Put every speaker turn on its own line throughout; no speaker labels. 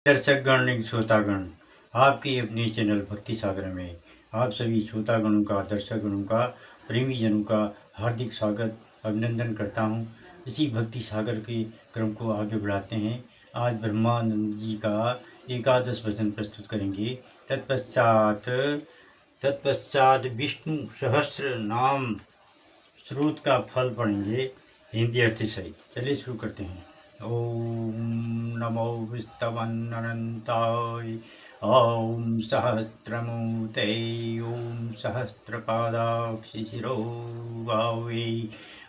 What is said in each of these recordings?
दर्शकगण श्रोतागण, आपकी अपने चैनल भक्ति सागर में आप सभी श्रोतागणों का, दर्शकगणों का, प्रेमी जनों का हार्दिक स्वागत अभिनंदन करता हूँ। इसी भक्ति सागर के क्रम को आगे बढ़ाते हैं। आज ब्रह्मानंद जी का एकादश वचन प्रस्तुत करेंगे। तत्पश्चात विष्णु सहस्त्र नाम स्रोत का फल पढ़ेंगे हिंदी अर्थ सहित। चलिए शुरू करते हैं। ओम नमो विस्तवन्ननन्ताय ओम सहस्रमूर्ते ओम सहस्रपादाक्षिशिरो भावे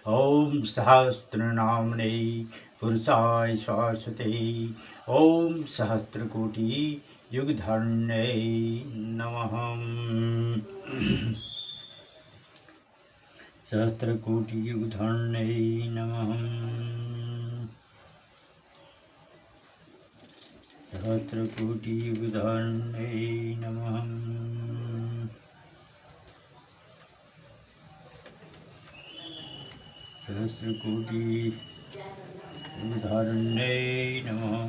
ओम सहस्रनाम्ने पुरुषाय शाश्वते ओम सहस्रकोटि युगधर्णे नमः। सहस्रकोटियुगधर्णे नमः। सहस्रकोटियुगधर्णे नमः। सहस्रकोटियुगधर्णे नमः।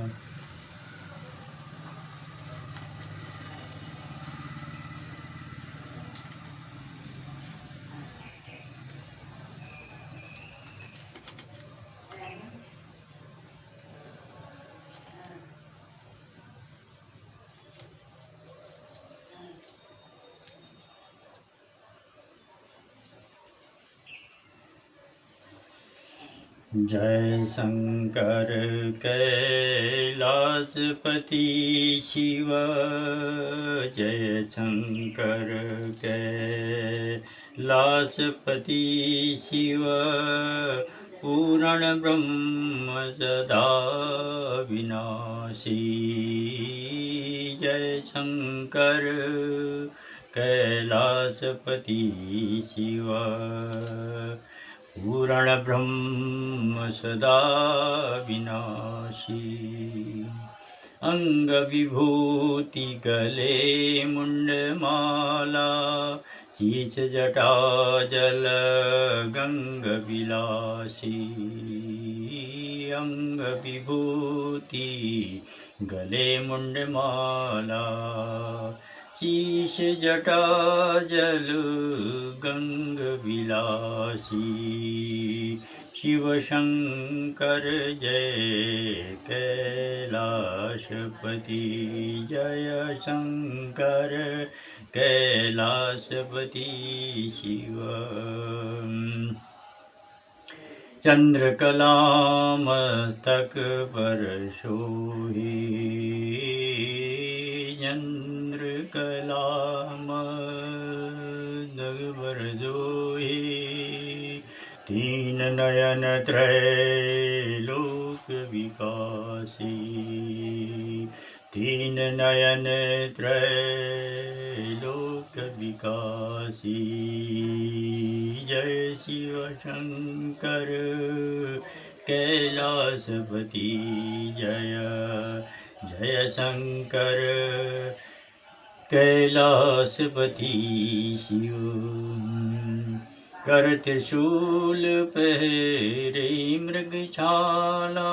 जय शंकर कैलासपति शिव, जय शंकर कैलासपति शिव, पूर्ण ब्रह्म सदा विनाशी। जय शंकर कैलासपति शिव, पूर्ण ब्रह्म सदा विनाशी। अंग विभूति गले मुंडमाला, शीश जटा जल गंग विलासी। अंग विभूति गले मुंडमाला, शीश जटा जल गंग विलासी। शिव शंकर जय कैलाशपति, जय शंकर कैलाशपति शिव। चंद्रकलामस्तक पर सोहे, चंद्रकलामस्तक पर सोहे। तीन नयन त्रैलोक विकासी, तीन नयन त्रैलोक विकासी। जय शिव शंकर कैलासपति, जय जय शंकर कैलासपति शिव। कर त्रिशूल पहरे मृगछाला,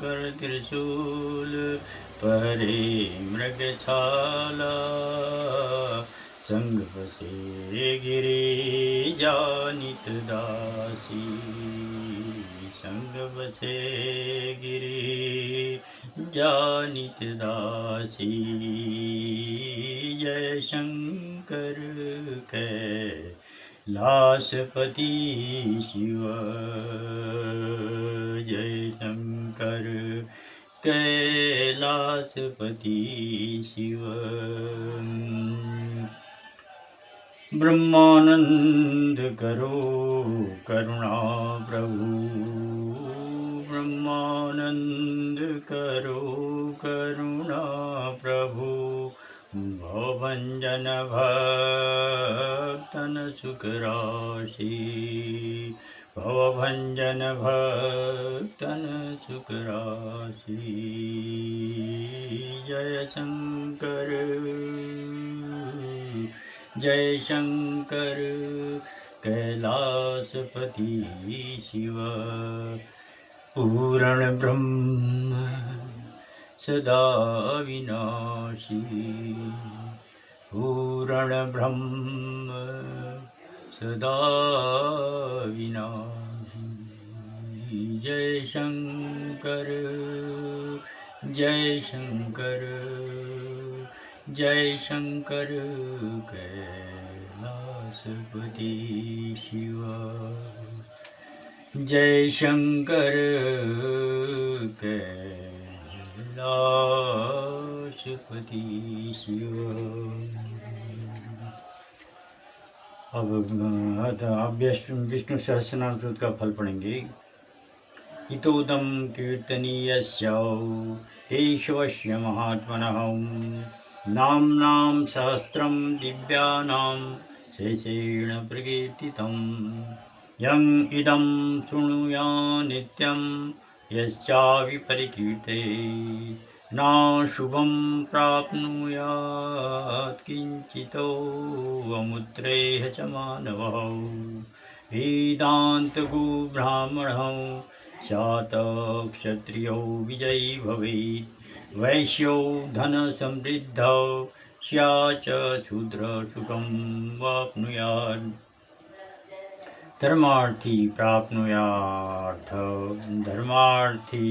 कर त्रिशूल पहरे मृगछाला। संग बसे गिरे जानित दासी, संग बसे गिरे जानित दासी। जय शंकर कैलासपति शिव, जय शंकर कैलासपति शिव। ब्रह्मानंद करो करुणा प्रभु, ब्रह्मानंद करो करुणा प्रभु। भवभंजन भक्तन सुख राशि, भवभंजन भक्तन सुख राशि। जय शंकर जय शंकर कैलासपति शिव, पूर्णब्रह्म सदा अविनाशी पूर्णब्रह्म सदा अविनाशी। जय शंकर जय शंकर जय शंकर कैलासपति शिव। जय शंकर कैलासपति शिव। अब विष्णु सहस्रनाम सूत्र का फल पढ़ेंगे। इतोदम कीर्तनीयस्य केशवस्य महात्मनः नाम्नां सहस्रं दिव्यानां शेषेण प्रकीर्तितं। यं इदं शृणुयात् नित्यं यस्यापि परिकीर्ते न शुभं प्राप्नुयात् किञ्चितो अमुत्रेह च मानवः। वेदान्तगो ब्राह्मणः स्यात् क्षत्रियो विजयी भवेत्। वैश्यो धनसमृद्धौ स्यात् शूद्र सुखं वाप्नुयात्। धर्मार्थी प्राप्नुयात् धर्मार्थी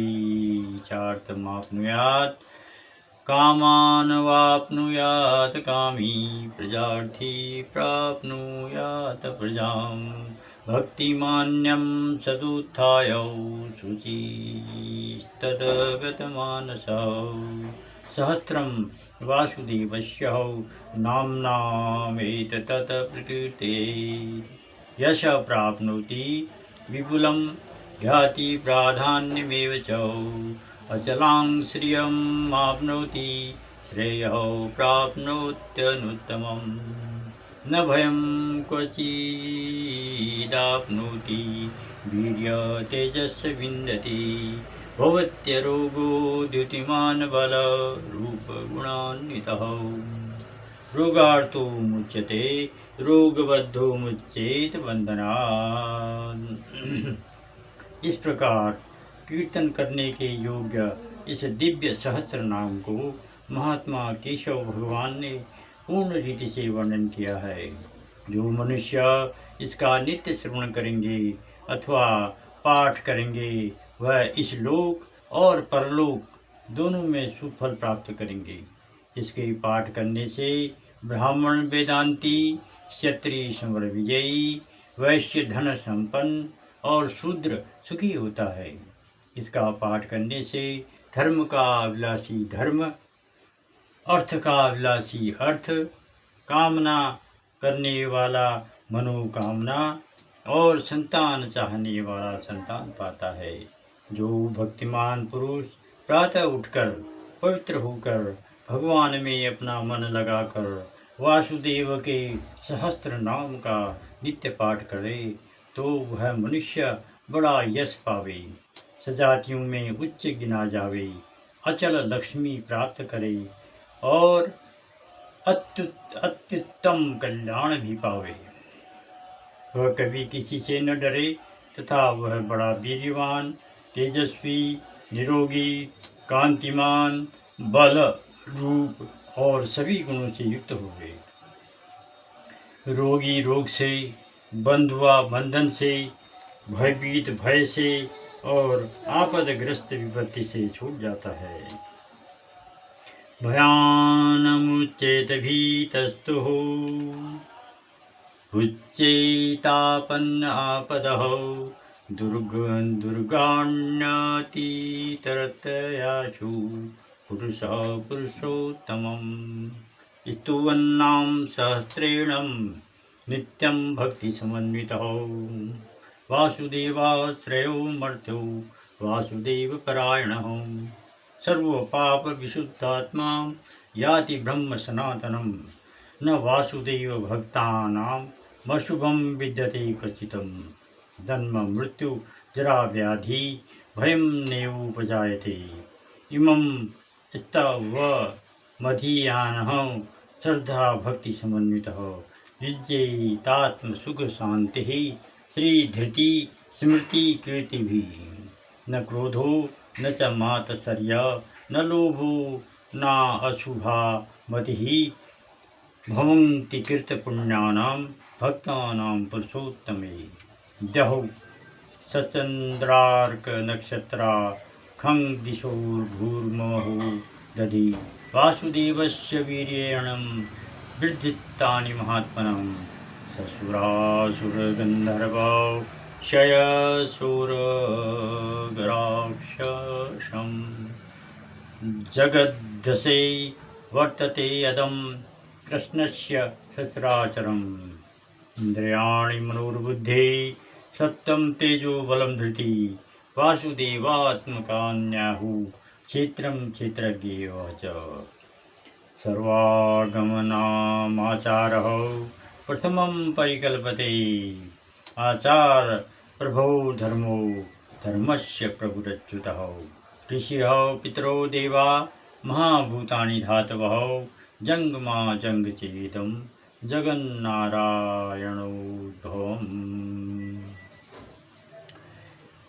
चार्थमाप्नुयात्। कामान् वाप्नुयात् कामी प्रजार्थी प्राप्नुयात् प्रजाम्। भक्तिमान्यं सदुत्थाय शुचिस्तद्गतमानसौ। सहस्रं वासुदेवस्य नाम्नामेतत् प्रकीर्ते। यश प्राप्नोति विपुलं ख्याति प्राधान्यमेव च। अचलां श्रियम् आप्नोति श्रेयः प्राप्नोत्यनुत्तमम्। न भयं क्वचिदाप्नोति वीर्य तेजस्य विन्दति। भवत्यरोगो द्युतिमान् बल रूपगुणान्वितः। रोगार्तो मुच्यते रोगबद्धो मुच्येत बंधनात्। इस प्रकार कीर्तन करने के योग्य इस दिव्य सहस्र नाम को महात्मा केशव भगवान ने पूर्ण रीति से वर्णन किया है। जो मनुष्य इसका नित्य श्रवण करेंगे अथवा पाठ करेंगे वह इस लोक और परलोक दोनों में सुफल प्राप्त करेंगे। इसके पाठ करने से ब्राह्मण वेदांती, क्षत्रिय समर विजयी, वैश्य धन संपन्न और शूद्र सुखी होता है। इसका पाठ करने से धर्म का अभिलाषी धर्म, अर्थ का अभिलाषी अर्थ, कामना करने वाला मनोकामना और संतान चाहने वाला संतान पाता है। जो भक्तिमान पुरुष प्रातः उठकर पवित्र होकर भगवान में अपना मन लगाकर वासुदेव के सहस्त्र नाम का नित्य पाठ करे तो वह मनुष्य बड़ा यश पावे, सजातियों में उच्च गिना जावे, अचल लक्ष्मी प्राप्त करे और अत्युत्तम कल्याण भी पावे। वह कभी किसी से न डरे तथा वह बड़ा वीर्यवान, तेजस्वी, निरोगी, कांतिमान, बल, रूप और सभी गुणों से युक्त होवे। रोगी रोग से, बंधुआ बंधन से, भयभीत भय से और आपदग्रस्त विपत्ति से छूट जाता है। भयानमुच्येत भीतस्तुः उच्चैतापन्न आपदः दुर्गाण्यतितरतयाशु पुरुषः पुरुषोत्तमम्। स्तुवन्नाम सहस्रेण नित्यं भक्तिसमन्वितः वासुदेवाश्रयो मर्त्यो वासुदेवपरायणः सर्वपापविशुद्धात्मा याति ब्रह्म सनातनं न वासुदेव भक्तानां मशुभं विद्यते क्वचितं जन्म मृत्यु जरा व्याधि भयं नैवोपजायते इमं स्तवमधीयानः श्रद्धा भक्ति समन्वितः युज्येतात्म सुख शांति श्री धृति स्मृति कीर्ति भी। न क्रोधो न च मात्सर्य न लोभो न अशुभा मतिः भवन्ति कृतपुण्यानां भक्तानां पुरुषोत्तमे। द्यौः सचन्द्रार्कनक्षत्रा खं दिशोर्भूर्महो दधि वासुदेवस्य वीर्येण वृद्धितानि महात्मनं ससुरासुरगन्धर्वौ क्षयशूरगराक्षसं जगद्धसे वर्तते यदं कृष्णस्य सचराचरम्। इन्द्रियाणि मनोर्बुद्धे सत्त्वं तेजो बलं धृति वासुदेवात्मकान्याहुः क्षेत्रं क्षेत्रज्ञेय च। सर्वागमनामाचारः प्रथमं परिकल्पते आचार प्रभो धर्मो धर्मस्य प्रभुरच्युतः। ऋषयः पितरो देवा महाभूतानि धातवः जङ्गमा जङ्गचेदं जगन्नारायणोद्भवम्।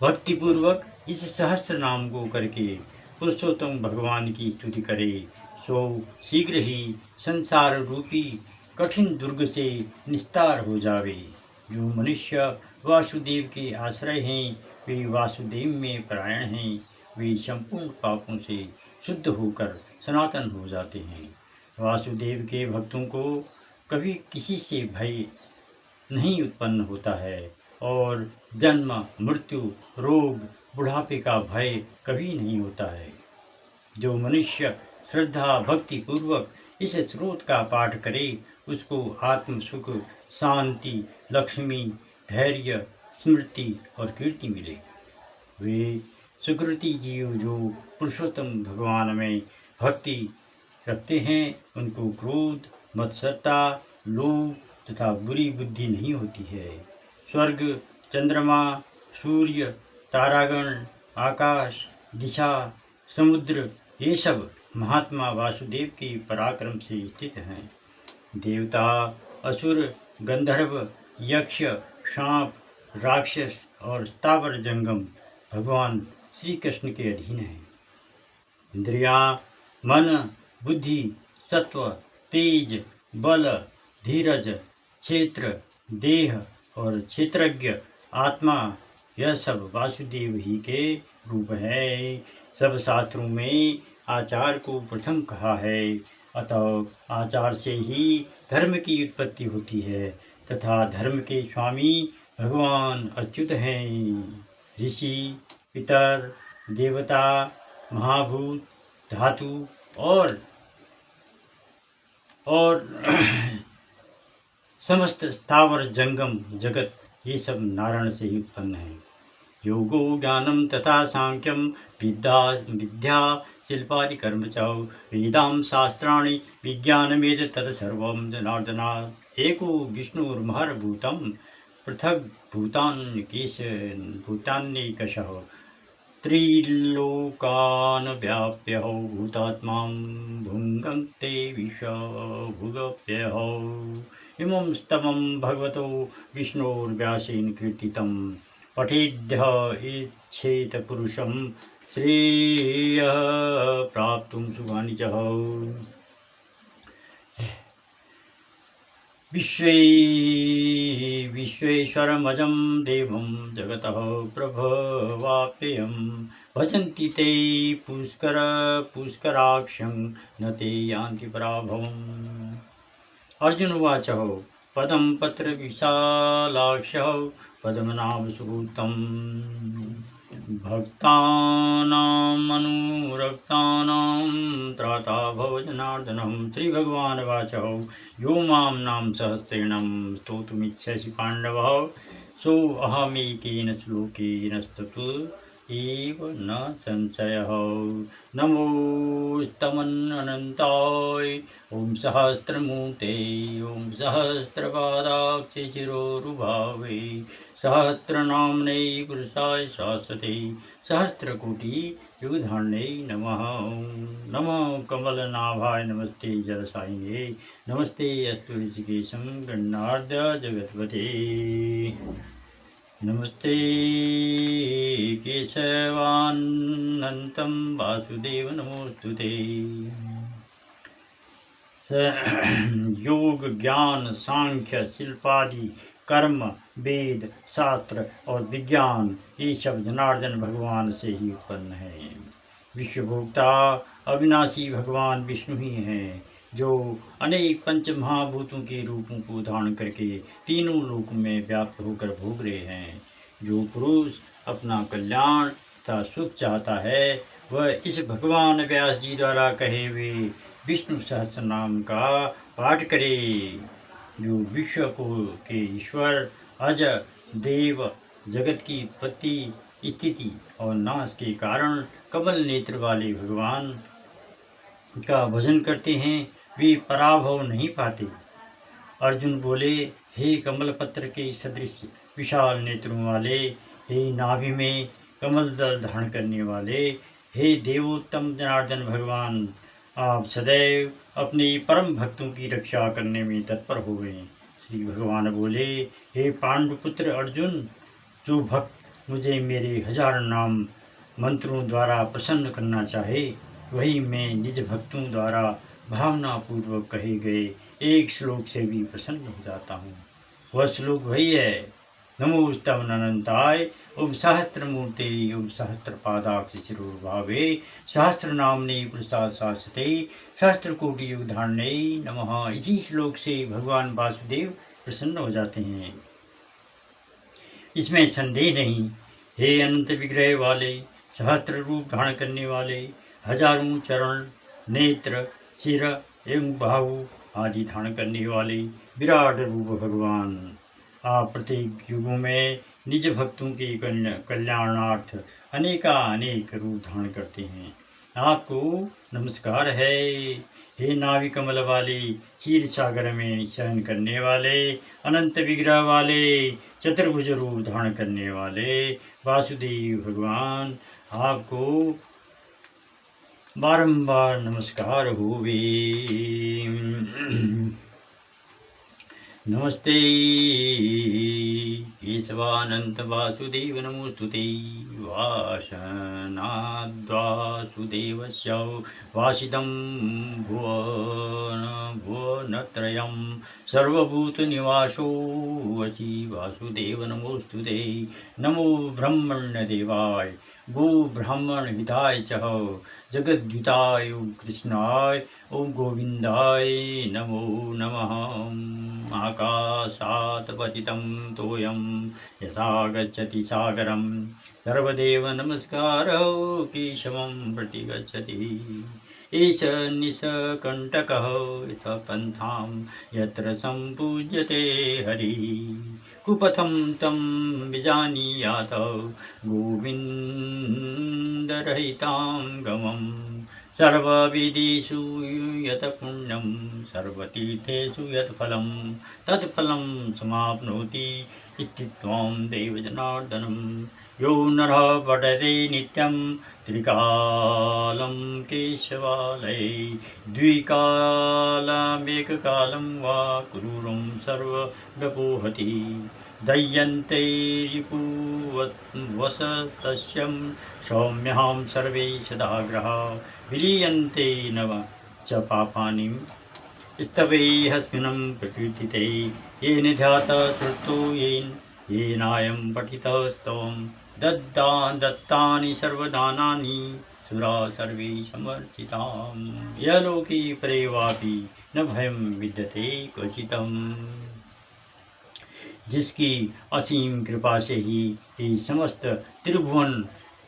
भक्तिपूर्वक इस सहस्त्र नाम को करके पुरुषोत्तम भगवान की स्तुति करे सो शीघ्र ही संसार रूपी कठिन दुर्ग से निस्तार हो जावे। जो मनुष्य वासुदेव के आश्रय हैं वे वासुदेव में परायण हैं, वे संपूर्ण पापों से शुद्ध होकर सनातन हो जाते हैं। वासुदेव के भक्तों को कभी किसी से भय नहीं उत्पन्न होता है और जन्म मृत्यु रोग बुढ़ापे का भय कभी नहीं होता है। जो मनुष्य श्रद्धा भक्ति पूर्वक इस स्रोत का पाठ करे उसको आत्म सुख शांति लक्ष्मी धैर्य स्मृति और कीर्ति मिले। वे सुकृति जीव जो पुरुषोत्तम भगवान में भक्ति रखते हैं उनको क्रोध मत्सरता लोभ तथा बुरी बुद्धि नहीं होती है। स्वर्ग चंद्रमा सूर्य तारागण आकाश दिशा समुद्र ये सब महात्मा वासुदेव के पराक्रम से स्थित हैं। देवता असुर गंधर्व यक्ष सांप राक्षस और स्थावर जंगम भगवान श्री कृष्ण के अधीन हैं। इंद्रियां मन बुद्धि सत्व तेज बल धीरज क्षेत्र देह और क्षेत्रज्ञ आत्मा यह सब वासुदेव ही के रूप है। सब शास्त्रों में आचार को प्रथम कहा है, अतः आचार से ही धर्म की उत्पत्ति होती है तथा धर्म के स्वामी भगवान अच्युत हैं। ऋषि पितर देवता महाभूत धातु और समस्त स्थावर जंगम जगत ये सब नारायण से ही उत्पन्न है। योगो ज्ञानम तथा सांख्यम विद्या शिल्पादि कर्म च वेदां शास्त्राणि विज्ञानमेद तत्सर्वं जनार्दनात् एको विष्णुर्महर्भूतं पृथग् भूतान्येकशः त्रिलोकान् व्याप्य भूतात्मा भुङ्क्ते विश्वभुगप्यः। इमं स्तवं भगवतो विष्णोर्व्यासेन कीर्तितं पठेद्यः इच्छेत पुरुषं श्रेयः प्राप्तुं सुखानि च। विश्वेश्वरमजं देवं जगतः प्रभवाप्ययं भजन्ति ते पुष्कराक्षं न ते यान्ति पराभवम्। अर्जुन उवाच पदं पत्र विशालाक्षः पद्मनाभसुतं भक्तानामनुरक्तानां त्राता भव जनार्दनः। श्री भगवान वाच यो मां नाम सहस्रेण स्तोतुमिच्छसि पाण्डव सो अहमेकेन श्लोकेन स्तुतु एव न संशयः। नमोस्तमन्नन्ताय ॐ सहस्रमूर्ते ॐ सहस्रपादाक्षि शिरोरुभावे सहस्रनाम्ने पुरुषाय शाश्वते सहस्रकोटि युगधारणे नमः। नमो कमलनाभाय नमस्ते जलसायिने नमस्ते अस्तु ऋषिकेशं गणार्ध जगत्पते। नमस्ते केशवानन्तं वासुदेव नमोस्तुते। योग ज्ञान सांख्य शिल्पादि कर्म वेद शास्त्र और विज्ञान ये सब जनार्दन भगवान से ही उत्पन्न है। विश्वभोक्ता अविनाशी भगवान विष्णु ही हैं, जो अनेक पंच महाभूतों के रूपों को धारण करके तीनों लोक में व्याप्त होकर भोग रहे हैं। जो पुरुष अपना कल्याण तथा सुख चाहता है वह इस भगवान व्यास जी द्वारा कहे हुए विष्णु सहस्त्र नाम का पाठ करे। जो विश्व को के ईश्वर अज देव जगत की उत्पत्ति स्थिति और नाश के कारण कमल नेत्र वाले भगवान का भजन करते हैं वे पराभव नहीं पाते। अर्जुन बोले, हे कमल पत्र के सदृश विशाल नेत्रों वाले, हे नाभि में कमल दल धारण करने वाले, हे देवोत्तम जनार्दन भगवान, आप सदैव अपने परम भक्तों की रक्षा करने में तत्पर हो गए। श्री भगवान बोले, हे पांडुपुत्र अर्जुन, जो भक्त मुझे मेरे 1000 नाम मंत्रों द्वारा प्रसन्न करना चाहे वही मैं निज भक्तों द्वारा भावनापूर्वक कहे गए एक श्लोक से भी प्रसन्न हो जाता हूँ। वह श्लोक वही है, नमोस्तम अनंताय ओम सहस्त्रमूर्ते ओम सहस्त्रपादाक्ष शिरोर्भावे सहस्त्र नामने प्रसाद शास्ते सहस्त्र कोटि युग धारणे नमः। इसी श्लोक से भगवान वासुदेव प्रसन्न हो जाते हैं, इसमें संदेह नहीं। हे अनंत विग्रह वाले, सहस्त्र रूप धारण करने वाले, हजारों चरण नेत्र सिर एवं बाहु आदि धारण करने वाले विराट रूप भगवान, आप प्रत्येक युगों में निज भक्तों के कल्याणार्थ अनेक रूप धारण करते हैं। आपको नमस्कार है। हे नाभि कमल वाले, क्षीर सागर में शयन करने वाले, अनंत विग्रह वाले, चतुर्भुज रूप धारण करने वाले वासुदेव भगवान, आपको बारंबार नमस्कार होवे। नमस्ते केशवानंत वासुदेव नमोस्तुते। वासनाद्वासुदेवस्य वासिदं भुवनत्रयं सर्वभूतनिवासो वशी वासुदेव नमोस्तुते। नमो ब्रह्मण्यदेवाय गो ब्राह्मण हिताय च जगद्गीताय कृष्णाय ओम गोविंदाय नमो नमः। आकाशात् पतितं तोयं यथा गच्छति सागरं सर्वदेव नमस्कारः केशवं प्रति गच्छति। एष निशकण्टकः यथ पन्थां यत्र सम्पूज्यते हरिः कुपथं तं विजानीयाथ गोविन्दरहितां गमम्। सर्वविदिषु यत् पुण्यं सर्वतीर्थेषु यत् फलं तत्फलं समाप्नोति स्थित्वां देवजनार्दनं। यो नरः पठते नित्यं त्रिकालं केशवालये द्विकालमेककालं वा क्रूरं सर्वव्यपोहति। दह्यन्ते रिपुवसतस्यं सौम्यहं सर्वे सदाग्रहा विलीयन्ते नव च पापानि स्तवैहस्मिनं प्रकीर्तिते। येन ध्याता श्रुतो येनायं पठितः स्तवं दत्तानि सर्वदानानि सुरा सर्वे समर्चिताम्। यलोके परे वापि न भयं विद्यते क्वचितम्। जिसकी असीम कृपा से ही ये समस्त त्रिभुवन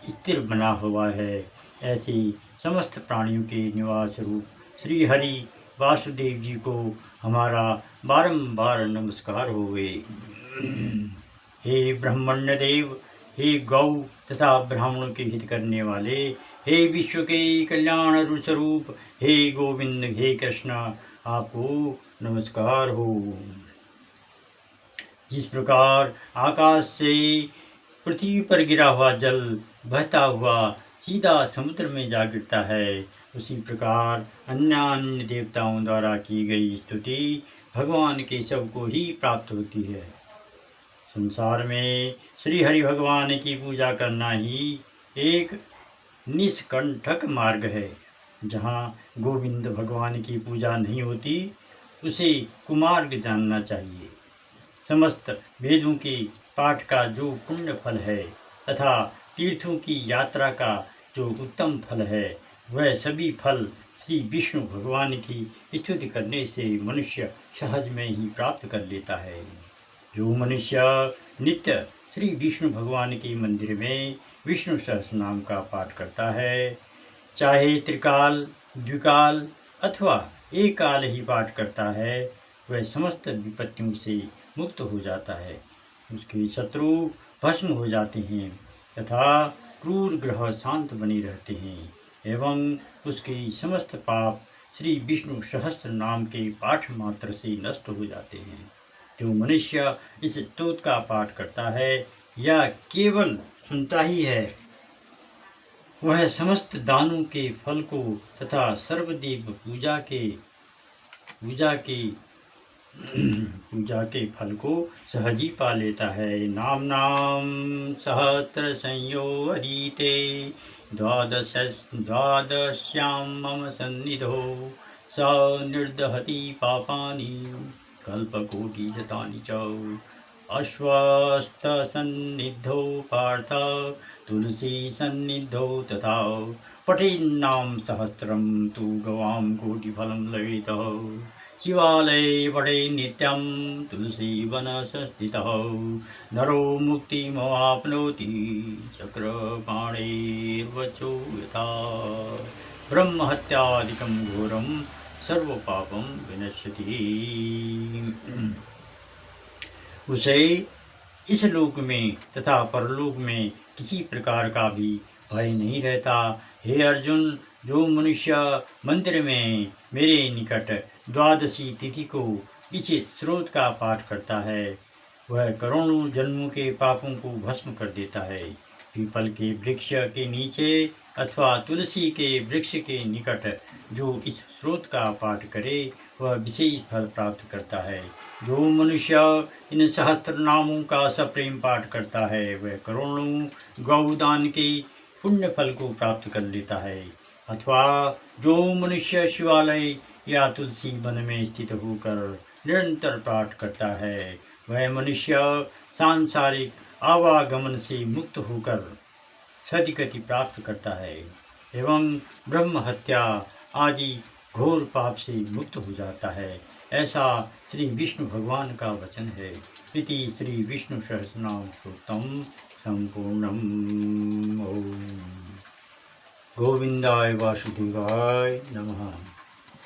स्थिर बना हुआ है, ऐसे समस्त प्राणियों के निवास रूप श्री हरि वासुदेव जी को हमारा बारंबार नमस्कार होवे। हे ब्रह्मण्य देव, हे गौ तथा ब्राह्मणों के हित करने वाले, हे विश्व के कल्याण स्वरूप, हे गोविंद, हे कृष्ण, आपको नमस्कार हो। जिस प्रकार आकाश से पृथ्वी पर गिरा हुआ जल बहता हुआ सीधा समुद्र में जा गिरता है, उसी प्रकार अन्य देवताओं द्वारा की गई स्तुति भगवान केशव को ही प्राप्त होती है। संसार में श्री हरि भगवान की पूजा करना ही एक निष्कंटक मार्ग है। जहाँ गोविंद भगवान की पूजा नहीं होती उसे कुमार्ग जानना चाहिए। समस्त वेदों के पाठ का जो पुण्य फल है तथा तीर्थों की यात्रा का जो उत्तम फल है, वह सभी फल श्री विष्णु भगवान की स्तुति करने से मनुष्य सहज में ही प्राप्त कर लेता है। जो मनुष्य नित्य श्री विष्णु भगवान के मंदिर में विष्णु सहस्रनाम का पाठ करता है, चाहे त्रिकाल द्विकाल अथवा एक काल ही पाठ करता है, वह समस्त विपत्तियों से मुक्त हो जाता है। उसके शत्रु भस्म हो जाते हैं तथा क्रूर ग्रह शांत बने रहते हैं एवं उसके समस्त पाप श्री विष्णु सहस्त्र नाम के पाठ मात्र से नष्ट हो जाते हैं। जो मनुष्य इस स्तोत्र का पाठ करता है या केवल सुनता ही है, वह समस्त दानों के फल को तथा सर्वदेव पूजा के फल को सहज ही पा लेता है। नाम सहस्र संयो अधीते द्वादश्यां मम सन्निधो स निर्दहति पापानि कल्पकोटिशतानि च अश्वस्थ सन्निधौ पार्थ तुलसी सन्निधौ तथा पठेन्नाम सहस्रम तु गवां कोटिफलं लभेत। शिवालये पठे नित्यं तुलसी वनसंस्थितः नरो मुक्तिमवाप्नोति चक्रपाणिर्वचो यथा ब्रह्महत्यादिकं घोरं सर्वपापं विनश्यति। उसे इस लोक में तथा परलोक में किसी प्रकार का भी भय नहीं रहता। हे अर्जुन, जो मनुष्य मंदिर में मेरे निकट द्वादशी तिथि को इस स्रोत का पाठ करता है, वह करोड़ों जन्मों के पापों को भस्म कर देता है। पीपल के वृक्ष के नीचे अथवा तुलसी के वृक्ष के निकट जो इस स्रोत का पाठ करे, वह विशेष फल प्राप्त करता है। जो मनुष्य इन सहस्त्र नामों का सप्रेम पाठ करता है, वह करोड़ों गौदान के पुण्य फल को प्राप्त कर लेता है। अथवा जो मनुष्य शिवालय या तुलसी वन में स्थित होकर निरंतर पाठ करता है, वह मनुष्य सांसारिक आवागमन से मुक्त होकर सद्गति प्राप्त करता है एवं ब्रह्म हत्या आदि घोर पाप से मुक्त हो जाता है। ऐसा श्री विष्णु भगवान का वचन है। इति श्री विष्णु सहस्रनाम स्तोत्रम संपूर्णम्। ओम गोविंदाय वासुदेवाय नमः।